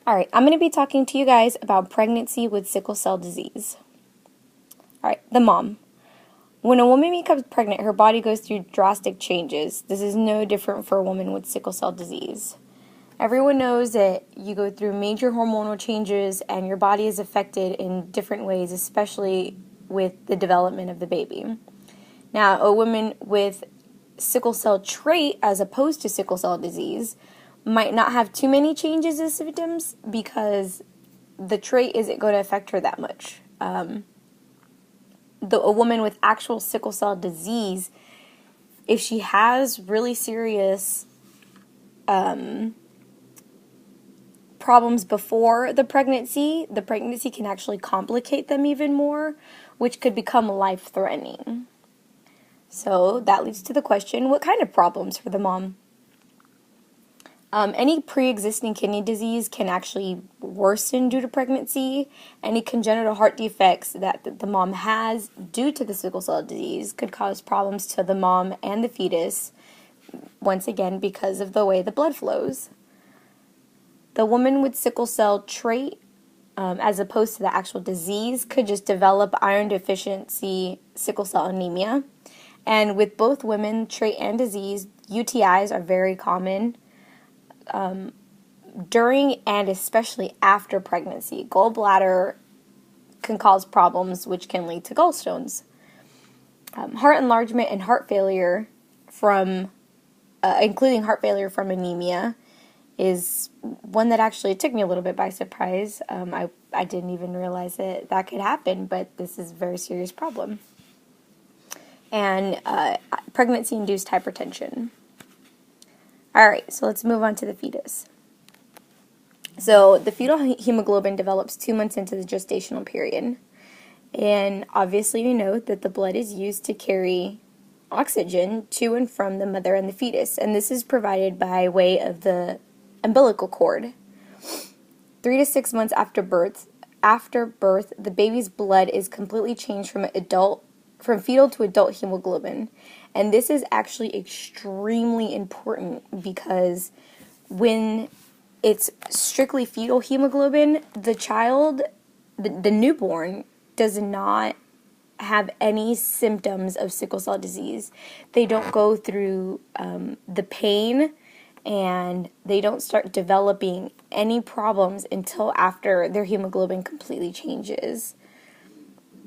Alright, I'm going to be talking to you guys about pregnancy with sickle cell disease. Alright, the mom. When a woman becomes pregnant, her body goes through drastic changes. This is no different for a woman with sickle cell disease. Everyone knows that you go through major hormonal changes and your body is affected in different ways, especially with the development of the baby. Now, a woman with sickle cell trait as opposed to sickle cell disease might not have too many changes in symptoms because the trait isn't going to affect her that much. A woman with actual sickle cell disease, if she has really serious problems before the pregnancy can actually complicate them even more, which could become life-threatening. So that leads to the question, what kind of problems for the mom? Any pre-existing kidney disease can actually worsen due to pregnancy. Any congenital heart defects that the mom has due to the sickle cell disease could cause problems to the mom and the fetus, once again because of the way the blood flows. The woman with sickle cell trait, as opposed to the actual disease, could just develop iron deficiency sickle cell anemia. And with both women, trait and disease, UTIs are very common during and especially after pregnancy. Gallbladder can cause problems which can lead to gallstones. Heart enlargement and heart failure including heart failure from anemia, is one that actually took me a little bit by surprise. I didn't even realize that could happen, but this is a very serious problem. And pregnancy-induced hypertension. Alright, so let's move on to the fetus. So the fetal hemoglobin develops 2 months into the gestational period. And obviously we know that the blood is used to carry oxygen to and from the mother and the fetus. And this is provided by way of the umbilical cord. 3 to 6 months after birth, the baby's blood is completely changed from fetal to adult hemoglobin. And this is actually extremely important because when it's strictly fetal hemoglobin, the child, the newborn, does not have any symptoms of sickle cell disease. They don't go through the pain, and they don't start developing any problems until after their hemoglobin completely changes.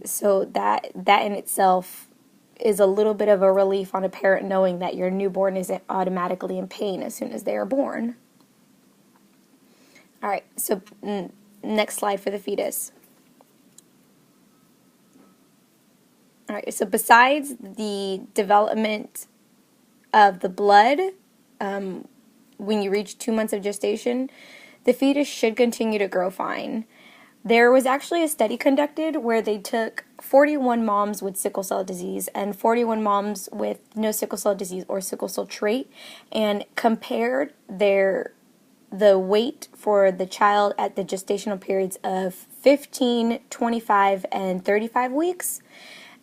So that in itself is a little bit of a relief on a parent knowing that your newborn isn't automatically in pain as soon as they are born. Alright, so next slide for the fetus. Alright, so besides the development of the blood, when you reach 2 months of gestation, the fetus should continue to grow fine. There was actually a study conducted where they took 41 moms with sickle cell disease and 41 moms with no sickle cell disease or sickle cell trait and compared the weight for the child at the gestational periods of 15, 25, and 35 weeks.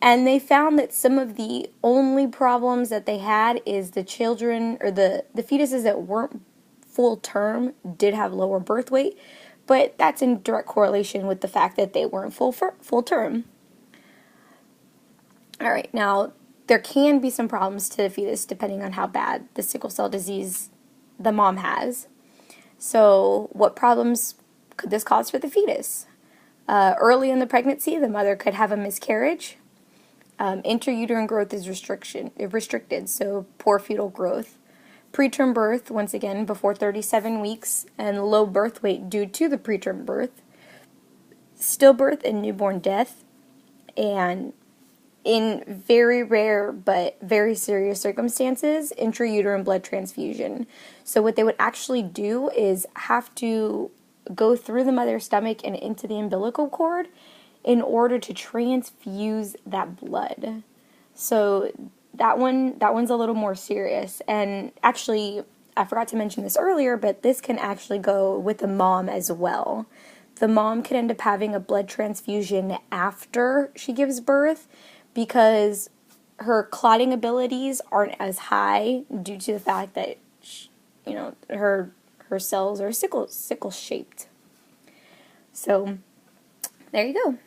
And they found that some of the only problems that they had is the children, or the fetuses that weren't full term did have lower birth weight, but that's in direct correlation with the fact that they weren't full term. Alright, now there can be some problems to the fetus depending on how bad the sickle cell disease the mom has. So what problems could this cause for the fetus? Early in the pregnancy, the mother could have a miscarriage. Intrauterine growth is restricted, so poor fetal growth. Preterm birth, once again, before 37 weeks, and low birth weight due to the preterm birth. Stillbirth and newborn death. And in very rare but very serious circumstances, intrauterine blood transfusion. So what they would actually do is have to go through the mother's stomach and into the umbilical cord in order to transfuse that blood. So that one's a little more serious. And actually, I forgot to mention this earlier, but this can actually go with the mom as well. The mom can end up having a blood transfusion after she gives birth because her clotting abilities aren't as high due to the fact that her cells are sickle shaped. So there you go.